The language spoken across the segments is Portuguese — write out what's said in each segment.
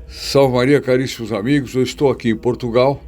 Salve Maria, caríssimos amigos, eu estou aqui em Portugal,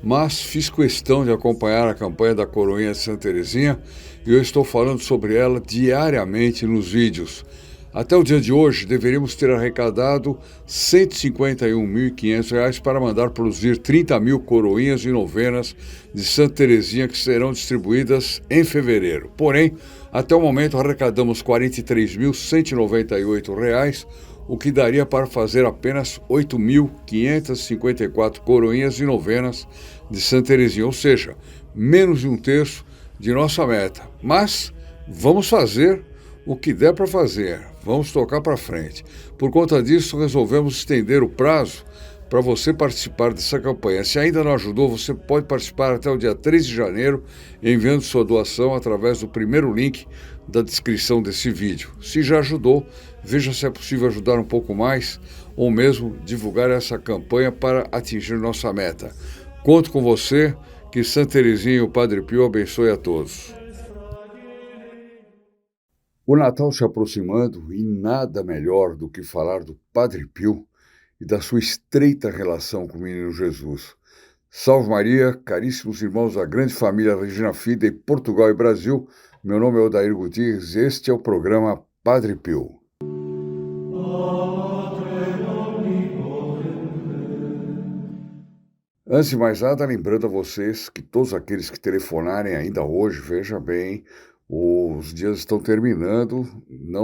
mas fiz questão de acompanhar a campanha da Coroinha de Santa Teresinha e eu estou falando sobre ela diariamente nos vídeos. Até o dia de hoje, deveríamos ter arrecadado R$ 151.500 para mandar produzir 30 mil coroinhas e novenas de Santa Teresinha que serão distribuídas em fevereiro. Porém, até o momento arrecadamos R$ 43.198, o que daria para fazer apenas 8.554 coroinhas e novenas de Santa Teresinha, ou seja, menos de um terço de nossa meta. Mas vamos fazer o que der para fazer, vamos tocar para frente. Por conta disso, resolvemos estender o prazo para você participar dessa campanha. Se ainda não ajudou, você pode participar até o dia 3 de janeiro, enviando sua doação através do primeiro link da descrição desse vídeo. Se já ajudou, veja se é possível ajudar um pouco mais ou mesmo divulgar essa campanha para atingir nossa meta. Conto com você, que Santa Teresinha e o Padre Pio abençoe a todos. O Natal se aproximando e nada melhor do que falar do Padre Pio e da sua estreita relação com o Menino Jesus. Salve Maria, caríssimos irmãos da grande família Regina Fidei, Portugal e Brasil. Meu nome é Odair Gutierrez e este é o programa Padre Pio. Antes de mais nada, lembrando a vocês que todos aqueles que telefonarem ainda hoje, veja bem, os dias estão terminando, e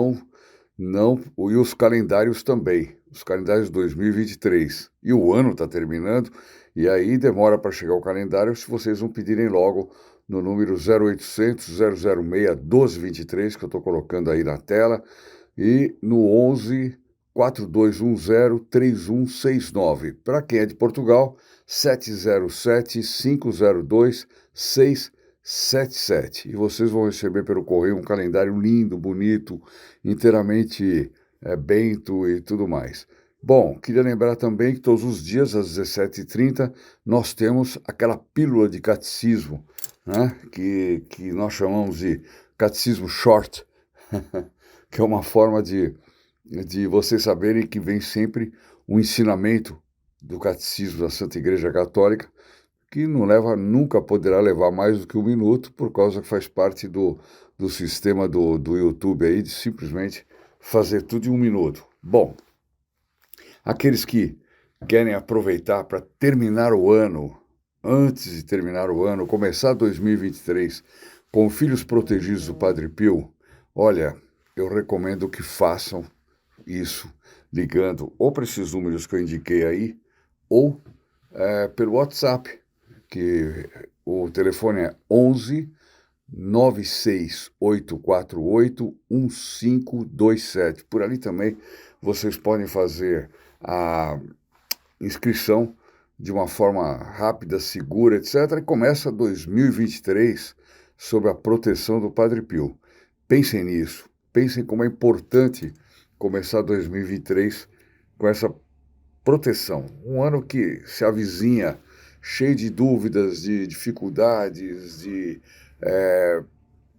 os calendários também, os calendários de 2023. E o ano está terminando, e aí demora para chegar o calendário se vocês não pedirem logo no número 0800 006 1223, que eu estou colocando aí na tela, e no 11 4210 3169. Para quem é de Portugal, 707-502-677. E vocês vão receber pelo correio um calendário lindo, bonito, inteiramente bento e tudo mais. Bom, queria lembrar também que todos os dias, às 17h30, nós temos aquela pílula de catecismo, né? que nós chamamos de catecismo short, que é uma forma de vocês saberem que vem sempre um ensinamento do catecismo da Santa Igreja Católica, que nunca poderá levar mais do que um minuto, por causa que faz parte do sistema do YouTube aí, de simplesmente fazer tudo em um minuto. Bom, aqueles que querem aproveitar para terminar o ano, antes de terminar o ano, começar 2023 com filhos protegidos do Padre Pio, olha, eu recomendo que façam isso ligando ou para esses números que eu indiquei aí, ou pelo WhatsApp, que o telefone é 11 96848 1527. Por ali também vocês podem fazer a inscrição de uma forma rápida, segura, etc. E começa 2023 sob a proteção do Padre Pio. Pensem nisso, pensem como é importante começar 2023 com essa proteção. Um ano que se avizinha cheio de dúvidas, de dificuldades, de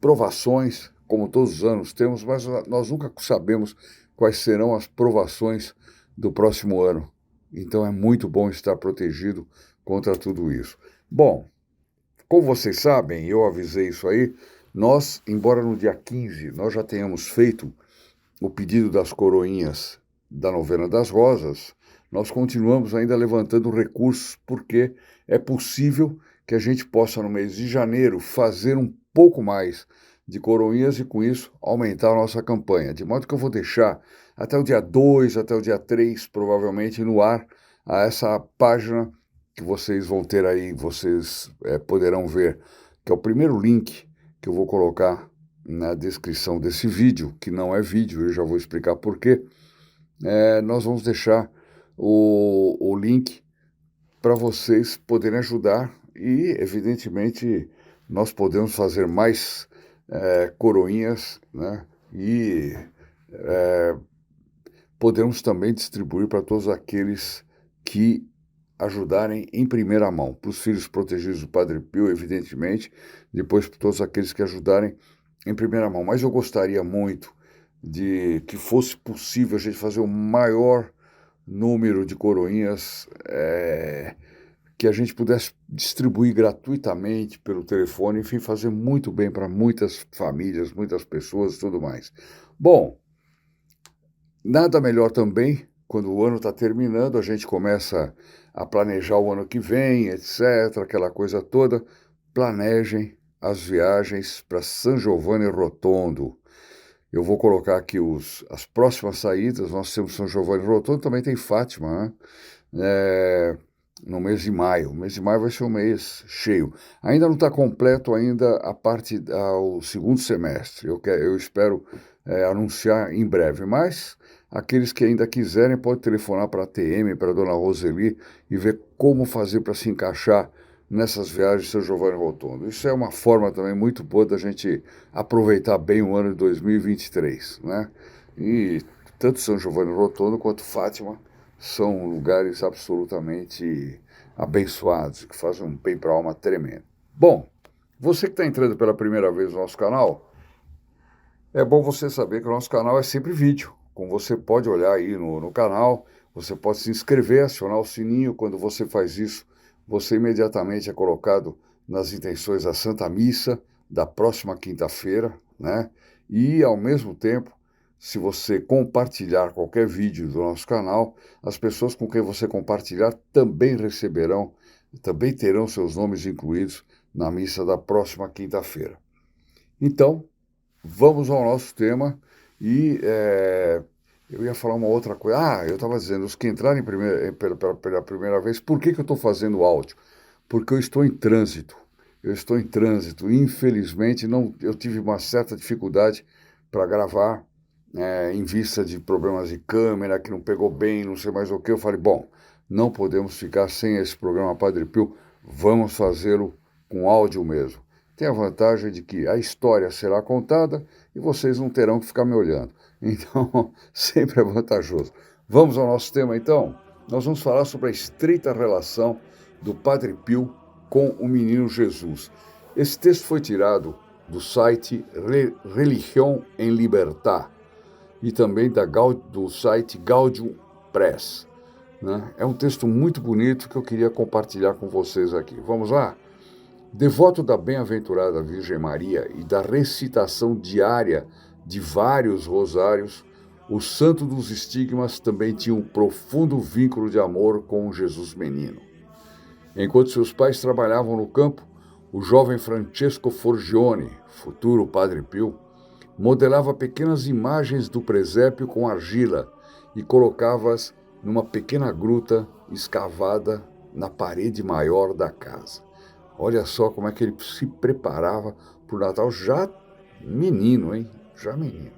provações, como todos os anos temos, mas nós nunca sabemos quais serão as provações do próximo ano. Então é muito bom estar protegido contra tudo isso. Bom, como vocês sabem, eu avisei isso aí, nós, embora no dia 15 nós já tenhamos feito o pedido das coroinhas da Novena das Rosas, nós continuamos ainda levantando recursos, porque é possível que a gente possa, no mês de janeiro, fazer um pouco mais de coroinhas e, com isso, aumentar a nossa campanha. De modo que eu vou deixar até o dia 2, até o dia 3, provavelmente, no ar, a essa página que vocês vão ter aí, vocês poderão ver, que é o primeiro link que eu vou colocar na descrição desse vídeo, que não é vídeo, eu já vou explicar por quê. Nós vamos deixar o link para vocês poderem ajudar e, evidentemente, nós podemos fazer mais coroinhas, né? E podemos também distribuir para todos aqueles que ajudarem em primeira mão, para os filhos protegidos do Padre Pio, evidentemente, depois para todos aqueles que ajudarem em primeira mão. Mas eu gostaria muito de que fosse possível a gente fazer o maior número de coroinhas que a gente pudesse distribuir gratuitamente pelo telefone, enfim, fazer muito bem para muitas famílias, muitas pessoas e tudo mais. Bom, nada melhor também, quando o ano está terminando, a gente começa a planejar o ano que vem, etc., aquela coisa toda. Planejem as viagens para San Giovanni Rotondo. Eu vou colocar aqui as próximas saídas. Nós temos São Giovanni Rotondo, também tem Fátima, né? No mês de maio. O mês de maio vai ser um mês cheio. Ainda não está completo ainda a parte ao segundo semestre. Eu espero anunciar em breve, mas aqueles que ainda quiserem podem telefonar para a TM, para a dona Roseli, e ver como fazer para se encaixar nessas viagens de São Giovanni Rotondo. Isso é uma forma também muito boa da gente aproveitar bem o ano de 2023, né? E tanto São Giovanni Rotondo quanto Fátima são lugares absolutamente abençoados, que fazem um bem para a alma tremendo. Bom, você que está entrando pela primeira vez no nosso canal, é bom você saber que o nosso canal é sempre vídeo. Como você pode olhar aí no canal, você pode se inscrever, acionar o sininho. Quando você faz isso, você imediatamente é colocado nas intenções da Santa Missa da próxima quinta-feira, né? E, ao mesmo tempo, se você compartilhar qualquer vídeo do nosso canal, as pessoas com quem você compartilhar também receberão, também terão seus nomes incluídos na missa da próxima quinta-feira. Então, vamos ao nosso tema e eu ia falar uma outra coisa. Eu estava dizendo, os que entrarem pela primeira vez, por que eu estou fazendo áudio? Porque eu estou em trânsito. Infelizmente, eu tive uma certa dificuldade para gravar em vista de problemas de câmera, que não pegou bem, não sei mais o que. Eu falei, bom, não podemos ficar sem esse programa Padre Pio, vamos fazê-lo com áudio mesmo. Tem a vantagem de que a história será contada e vocês não terão que ficar me olhando. Então, sempre é vantajoso. Vamos ao nosso tema, então? Nós vamos falar sobre a estreita relação do Padre Pio com o Menino Jesus. Esse texto foi tirado do site Religião em Libertad e também do site Gaudium Press, né? É um texto muito bonito que eu queria compartilhar com vocês aqui. Vamos lá? Devoto da bem-aventurada Virgem Maria e da recitação diária de vários rosários, o santo dos estigmas também tinha um profundo vínculo de amor com Jesus menino. Enquanto seus pais trabalhavam no campo, o jovem Francesco Forgione, futuro Padre Pio, modelava pequenas imagens do presépio com argila e colocava-as numa pequena gruta escavada na parede maior da casa. Olha só como é que ele se preparava para o Natal, já menino, hein? Já menino.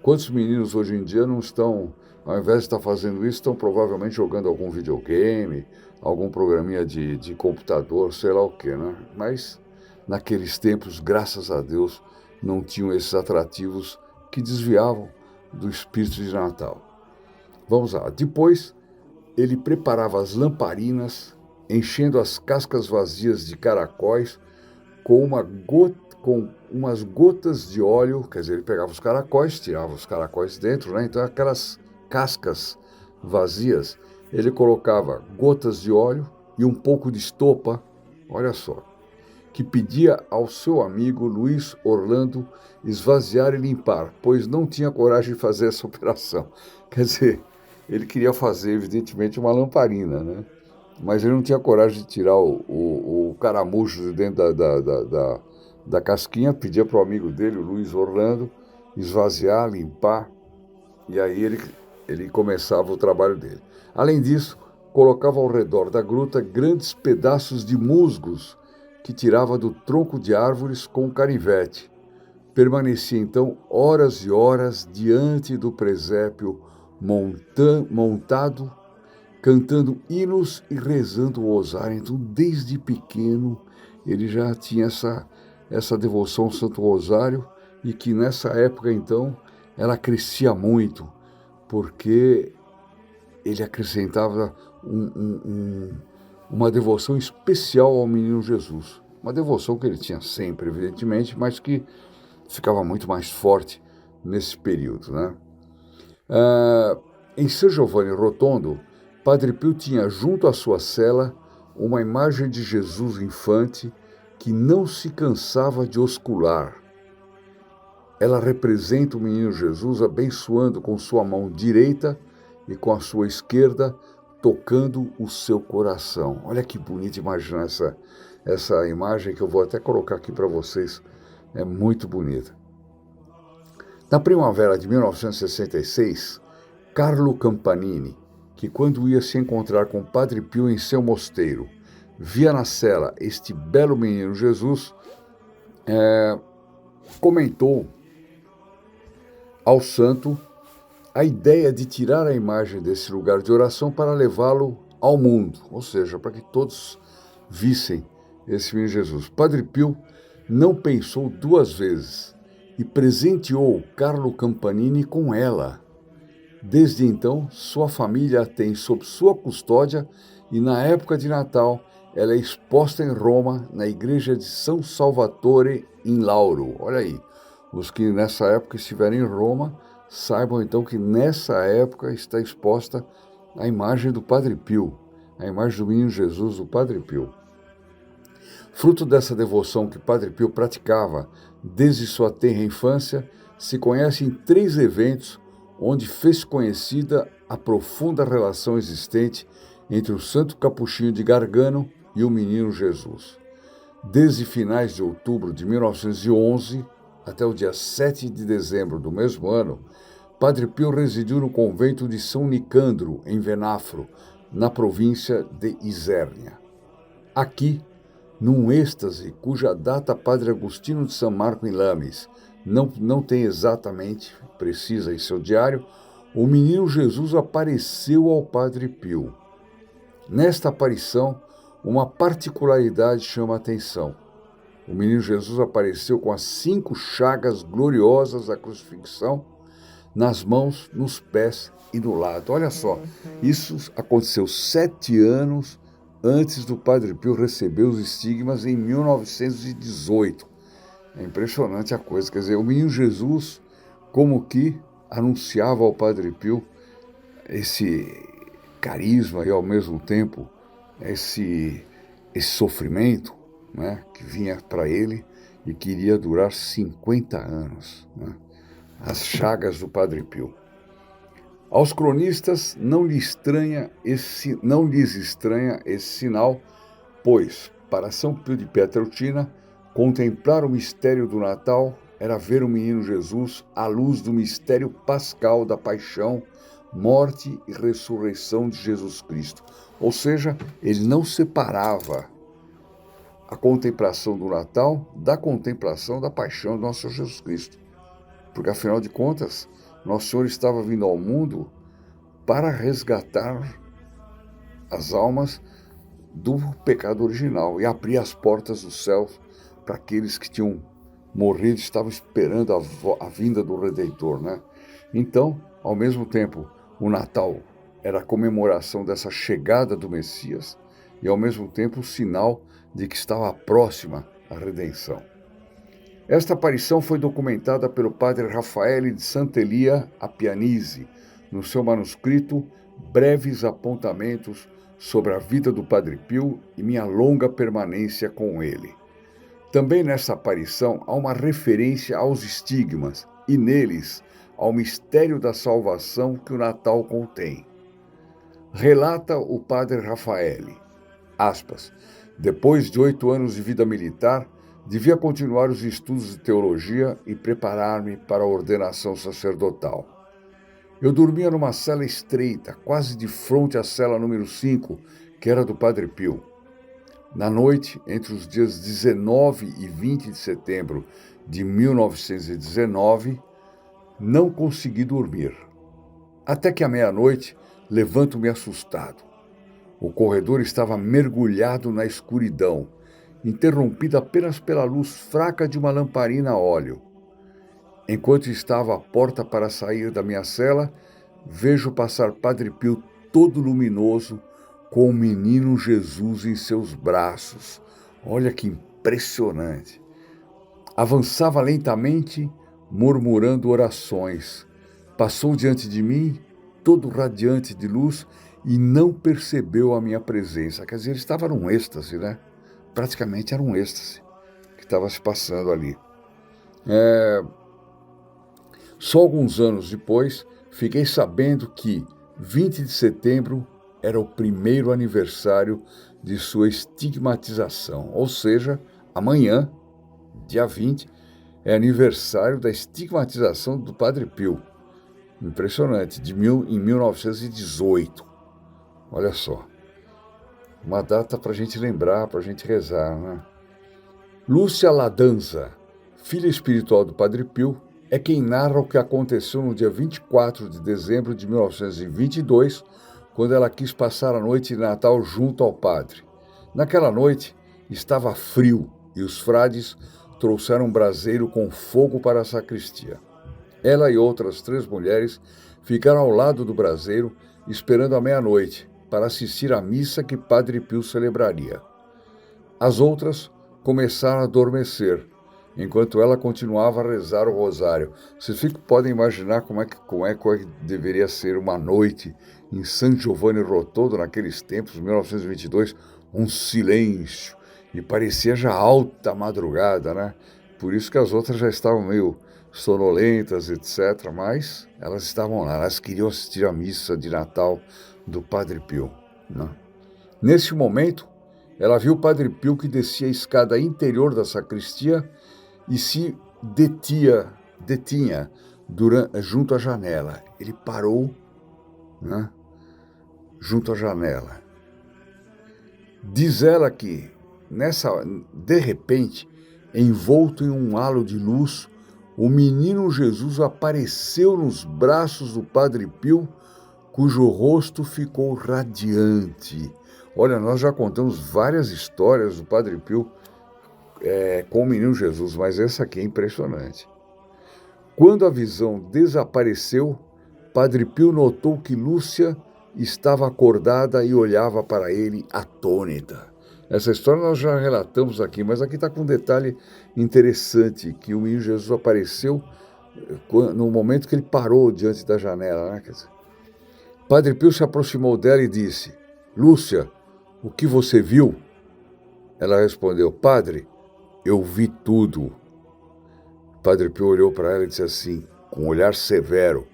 Quantos meninos hoje em dia não estão, ao invés de estar fazendo isso, estão provavelmente jogando algum videogame, algum programinha de computador, sei lá o quê, né? Mas naqueles tempos, graças a Deus, não tinham esses atrativos que desviavam do espírito de Natal. Vamos lá. Depois, ele preparava as lamparinas, enchendo as cascas vazias de caracóis com umas gotas de óleo. Quer dizer, ele pegava os caracóis, tirava os caracóis dentro, né? Então aquelas cascas vazias, ele colocava gotas de óleo e um pouco de estopa, olha só, que pedia ao seu amigo Luiz Orlando esvaziar e limpar, pois não tinha coragem de fazer essa operação. Quer dizer, ele queria fazer, evidentemente, uma lamparina, né? Mas ele não tinha coragem de tirar o caramujo de dentro da casquinha, pedia para o amigo dele, o Luiz Orlando, esvaziar, limpar, e aí ele começava o trabalho dele. Além disso, colocava ao redor da gruta grandes pedaços de musgos que tirava do tronco de árvores com um canivete. Permanecia então horas e horas diante do presépio montado, cantando hinos e rezando o rosário. Então, desde pequeno, ele já tinha essa devoção ao Santo Rosário, e que nessa época, então, ela crescia muito, porque ele acrescentava uma devoção especial ao Menino Jesus. Uma devoção que ele tinha sempre, evidentemente, mas que ficava muito mais forte nesse período, né? Em San Giovanni Rotondo, Padre Pio tinha junto à sua cela uma imagem de Jesus infante que não se cansava de oscular. Ela representa o menino Jesus abençoando com sua mão direita e com a sua esquerda, tocando o seu coração. Olha que bonito imaginar essa imagem, que eu vou até colocar aqui para vocês. É muito bonita. Na primavera de 1966, Carlo Campanini, que quando ia se encontrar com Padre Pio em seu mosteiro, via na cela este belo menino Jesus, comentou ao santo a ideia de tirar a imagem desse lugar de oração para levá-lo ao mundo, ou seja, para que todos vissem esse menino Jesus. Padre Pio não pensou duas vezes e presenteou Carlo Campanini com ela. Desde então, sua família a tem sob sua custódia e, na época de Natal, ela é exposta em Roma, na igreja de São Salvatore, em Lauro. Olha aí, os que nessa época estiverem em Roma, saibam então que nessa época está exposta a imagem do Padre Pio, a imagem do menino Jesus do Padre Pio. Fruto dessa devoção que Padre Pio praticava desde sua tenra infância, se conhecem 3 eventos onde fez conhecida a profunda relação existente entre o santo capuchinho de Gargano e o menino Jesus. Desde finais de outubro de 1911 até o dia 7 de dezembro do mesmo ano, Padre Pio residiu no convento de São Nicandro, em Venafro, na província de Isernia. Aqui, num êxtase cuja data Padre Agostinho de São Marco em Lames não tem exatamente precisa em seu diário, o menino Jesus apareceu ao Padre Pio. Nesta aparição, uma particularidade chama a atenção. O menino Jesus apareceu com as 5 chagas gloriosas da crucifixão nas mãos, nos pés e no lado. Olha só, isso aconteceu 7 anos antes do Padre Pio receber os estigmas em 1918. É impressionante a coisa, quer dizer, o menino Jesus como que anunciava ao Padre Pio esse carisma e ao mesmo tempo esse sofrimento, né, que vinha para ele e que iria durar 50 anos, né? As chagas do Padre Pio. Aos cronistas não lhes estranha esse sinal, pois, para São Pio de Pietrelcina, contemplar o mistério do Natal era ver o menino Jesus à luz do mistério pascal da paixão, morte e ressurreição de Jesus Cristo. Ou seja, ele não separava a contemplação do Natal da contemplação da paixão do nosso Senhor Jesus Cristo. Porque, afinal de contas, Nosso Senhor estava vindo ao mundo para resgatar as almas do pecado original e abrir as portas do céu para aqueles que tinham morrido e estavam esperando a vinda do Redentor, né? Então, ao mesmo tempo, o Natal era a comemoração dessa chegada do Messias e, ao mesmo tempo, o sinal de que estava próxima a redenção. Esta aparição foi documentada pelo padre Rafael de Sant'Elia a Pianisi, no seu manuscrito Breves Apontamentos sobre a vida do Padre Pio e minha longa permanência com ele. Também nessa aparição há uma referência aos estigmas e neles ao mistério da salvação que o Natal contém. Relata o padre Rafael, aspas, depois de 8 anos de vida militar, devia continuar os estudos de teologia e preparar-me para a ordenação sacerdotal. Eu dormia numa cela estreita, quase de frente à cela número 5, que era do Padre Pio. Na noite, entre os dias 19 e 20 de setembro de 1919, não consegui dormir. Até que à meia-noite, levanto-me assustado. O corredor estava mergulhado na escuridão, interrompida apenas pela luz fraca de uma lamparina a óleo. Enquanto estava à porta para sair da minha cela, vejo passar Padre Pio todo luminoso, com o menino Jesus em seus braços. Olha que impressionante. Avançava lentamente, murmurando orações. Passou diante de mim, todo radiante de luz, e não percebeu a minha presença. Quer dizer, ele estava num êxtase, né? Praticamente era um êxtase que estava se passando ali. Só alguns anos depois, fiquei sabendo que 20 de setembro era o primeiro aniversário de sua estigmatização. Ou seja, amanhã, dia 20, é aniversário da estigmatização do Padre Pio. Impressionante, em 1918. Olha só, uma data para a gente lembrar, para a gente rezar, né? Lúcia Ladanza, filha espiritual do Padre Pio, é quem narra o que aconteceu no dia 24 de dezembro de 1922, quando ela quis passar a noite de Natal junto ao padre. Naquela noite, estava frio e os frades trouxeram um braseiro com fogo para a sacristia. Ela e outras 3 mulheres ficaram ao lado do braseiro, esperando a meia-noite, para assistir à missa que Padre Pio celebraria. As outras começaram a adormecer, enquanto ela continuava a rezar o rosário. Vocês podem imaginar como é que deveria ser uma noite em San Giovanni Rotondo, naqueles tempos, 1922, um silêncio, e parecia já alta madrugada, né? Por isso que as outras já estavam meio sonolentas, etc., mas elas estavam lá, elas queriam assistir à missa de Natal do Padre Pio, né? Nesse momento, ela viu o Padre Pio que descia a escada interior da sacristia e se detinha junto à janela. Ele parou, né, junto à janela. Diz ela que, de repente, envolto em um halo de luz, o menino Jesus apareceu nos braços do Padre Pio, cujo rosto ficou radiante. Olha, nós já contamos várias histórias do Padre Pio com o menino Jesus, mas essa aqui é impressionante. Quando a visão desapareceu, Padre Pio notou que Lúcia estava acordada e olhava para ele atônita. Essa história nós já relatamos aqui, mas aqui está com um detalhe interessante, que o menino Jesus apareceu no momento que ele parou diante da janela, né? Quer dizer, Padre Pio se aproximou dela e disse: Lúcia, o que você viu? Ela respondeu: Padre, eu vi tudo. Padre Pio olhou para ela e disse assim, com um olhar severo: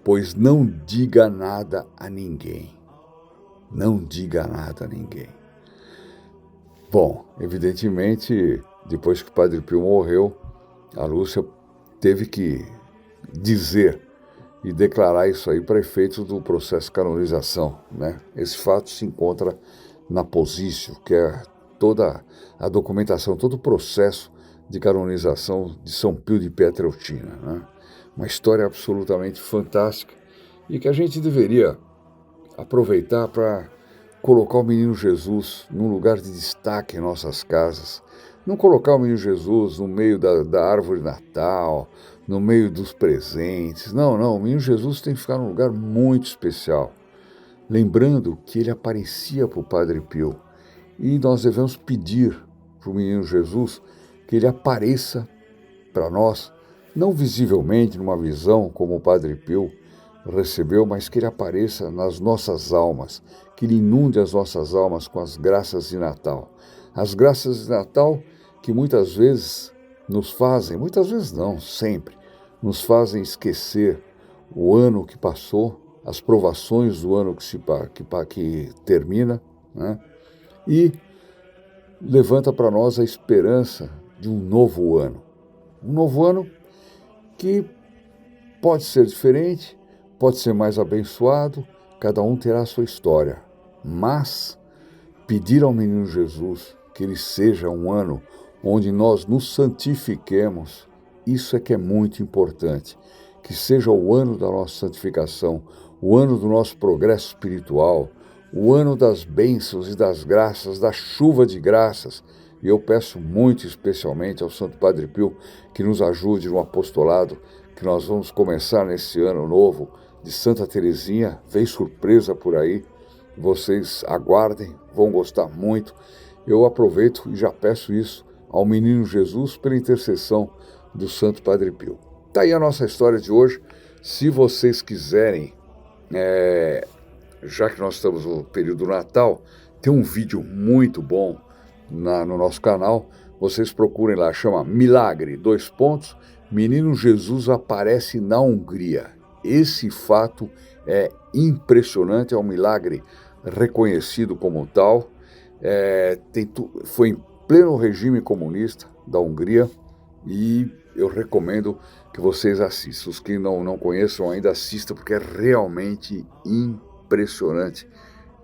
pois não diga nada a ninguém. Não diga nada a ninguém. Bom, evidentemente, depois que o Padre Pio morreu, a Lúcia teve que dizer e declarar isso aí para efeitos do processo de canonização, né? Esse fato se encontra na Positio, que é toda a documentação, todo o processo de canonização de São Pio de Pietrelcina, né? Uma história absolutamente fantástica e que a gente deveria aproveitar para colocar o menino Jesus num lugar de destaque em nossas casas. Não colocar o menino Jesus no meio da árvore de Natal, no meio dos presentes. Não, o menino Jesus tem que ficar num lugar muito especial. Lembrando que ele aparecia para o Padre Pio. E nós devemos pedir para o menino Jesus que ele apareça para nós, não visivelmente, numa visão como o Padre Pio recebeu, mas que ele apareça nas nossas almas, que ele inunde as nossas almas com as graças de Natal. As graças de Natal que muitas vezes muitas vezes não, sempre, nos fazem esquecer o ano que passou, as provações do ano que termina, né? E levanta para nós a esperança de um novo ano. Um novo ano que pode ser diferente, pode ser mais abençoado, cada um terá a sua história. Mas pedir ao menino Jesus que ele seja um ano onde nós nos santifiquemos, isso é que é muito importante. Que seja o ano da nossa santificação, o ano do nosso progresso espiritual, o ano das bênçãos e das graças, da chuva de graças. E eu peço muito especialmente ao Santo Padre Pio que nos ajude no apostolado que nós vamos começar nesse ano novo de Santa Teresinha. Vem surpresa por aí, vocês aguardem, vão gostar muito. Eu aproveito e já peço isso ao menino Jesus pela intercessão do Santo Padre Pio. Tá aí a nossa história de hoje. Se vocês quiserem já que nós estamos no período do Natal, tem um vídeo muito bom no nosso canal. Vocês procurem lá, chama Milagre, : Menino Jesus aparece na Hungria. Esse fato é impressionante, é um milagre reconhecido como tal. Foi em pleno regime comunista da Hungria e eu recomendo que vocês assistam. Os que não conheçam ainda assistam, porque é realmente impressionante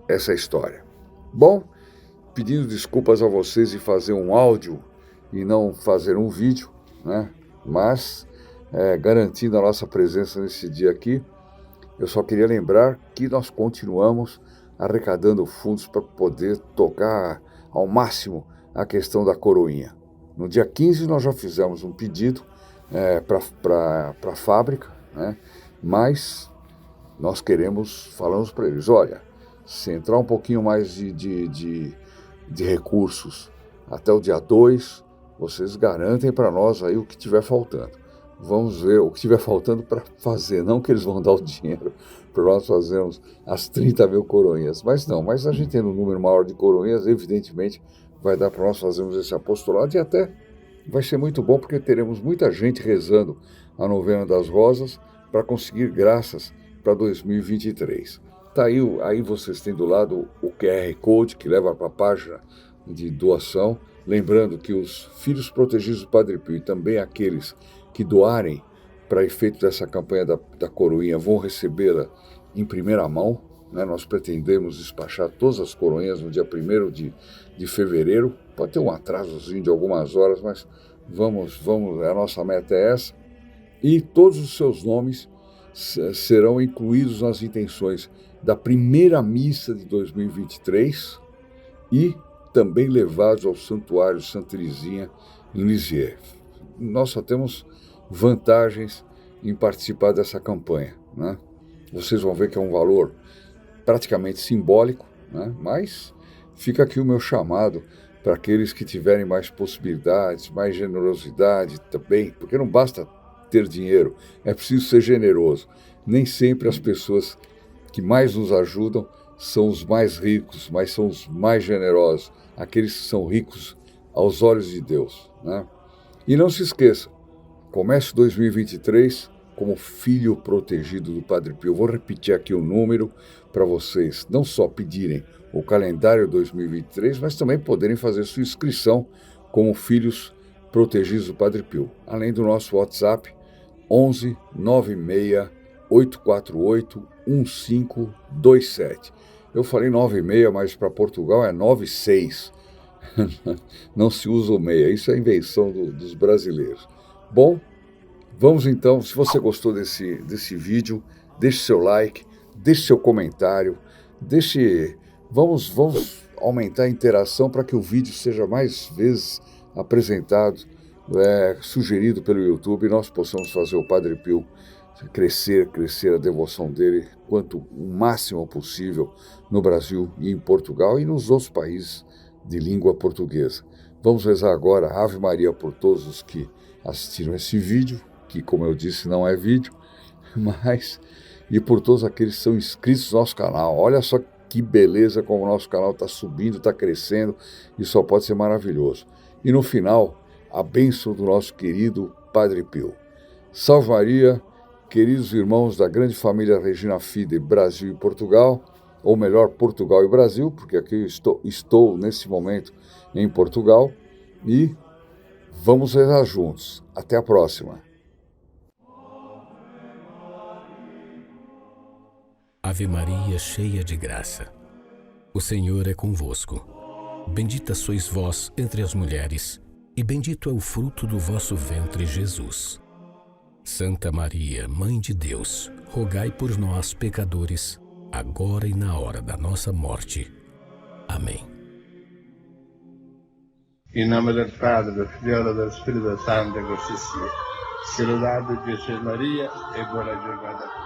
essa história. Bom, pedindo desculpas a vocês de fazer um áudio e não fazer um vídeo, né? Mas garantindo a nossa presença nesse dia aqui, eu só queria lembrar que nós continuamos arrecadando fundos para poder tocar ao máximo a questão da coroinha. No dia 15 nós já fizemos um pedido para a fábrica, né? Mas nós falamos para eles, olha, se entrar um pouquinho mais de recursos até o dia 2, vocês garantem para nós aí o que estiver faltando. Vamos ver o que estiver faltando para fazer, não que eles vão dar o dinheiro para nós fazermos as 30 mil coroinhas, mas a gente tendo um número maior de coroinhas, evidentemente vai dar para nós fazermos esse apostolado e até vai ser muito bom porque teremos muita gente rezando a novena das rosas para conseguir graças para 2023. Tá aí vocês têm do lado o QR Code que leva para a página de doação, lembrando que os filhos protegidos do Padre Pio e também aqueles que doarem para efeito dessa campanha da coroinha vão recebê-la em primeira mão, né? Nós pretendemos despachar todas as coroinhas no dia 1º de fevereiro, pode ter um atrasozinho de algumas horas, mas vamos, a nossa meta é essa, e todos os seus nomes serão incluídos nas intenções da primeira missa de 2023 e também levados ao Santuário Santa Teresinha em Lisieux. Nós só temos vantagens em participar dessa campanha, né? Vocês vão ver que é um valor praticamente simbólico, né? Mas fica aqui o meu chamado para aqueles que tiverem mais possibilidades, mais generosidade também, porque não basta ter dinheiro, é preciso ser generoso. Nem sempre as pessoas que mais nos ajudam são os mais ricos, mas são os mais generosos, aqueles que são ricos aos olhos de Deus, né? E não se esqueça, comece 2023 como filho protegido do Padre Pio. Eu vou repetir aqui o número para vocês não só pedirem o calendário 2023, mas também poderem fazer sua inscrição como filhos protegidos do Padre Pio. Além do nosso WhatsApp, 11 96 848 1527. Eu falei 96, mas para Portugal é 96. Não se usa o meia, isso é invenção dos brasileiros. Bom, vamos então, se você gostou desse vídeo, deixe seu like, deixe seu comentário, vamos aumentar a interação para que o vídeo seja mais vezes apresentado, sugerido pelo YouTube, e nós possamos fazer o Padre Pio crescer a devoção dele o máximo possível no Brasil e em Portugal e nos outros países de língua portuguesa. Vamos rezar agora Ave Maria por todos os que assistiram esse vídeo, que, como eu disse, não é vídeo, e por todos aqueles que são inscritos no nosso canal. Olha só que beleza como o nosso canal está subindo, está crescendo, e só pode ser maravilhoso. E no final, a bênção do nosso querido Padre Pio. Salve Maria, queridos irmãos da grande família Regina Fide, Brasil e Portugal, ou melhor, Portugal e Brasil, porque aqui estou nesse momento em Portugal, e vamos rezar juntos. Até a próxima. Ave Maria, cheia de graça, o Senhor é convosco. Bendita sois vós entre as mulheres, e bendito é o fruto do vosso ventre, Jesus. Santa Maria, Mãe de Deus, rogai por nós, pecadores, agora e na hora da nossa morte. Amém. In nome del Padre, del Figlio e del Spirito Santo, così sia. Se lodato Gesù e Maria, e buona giornata a tutti.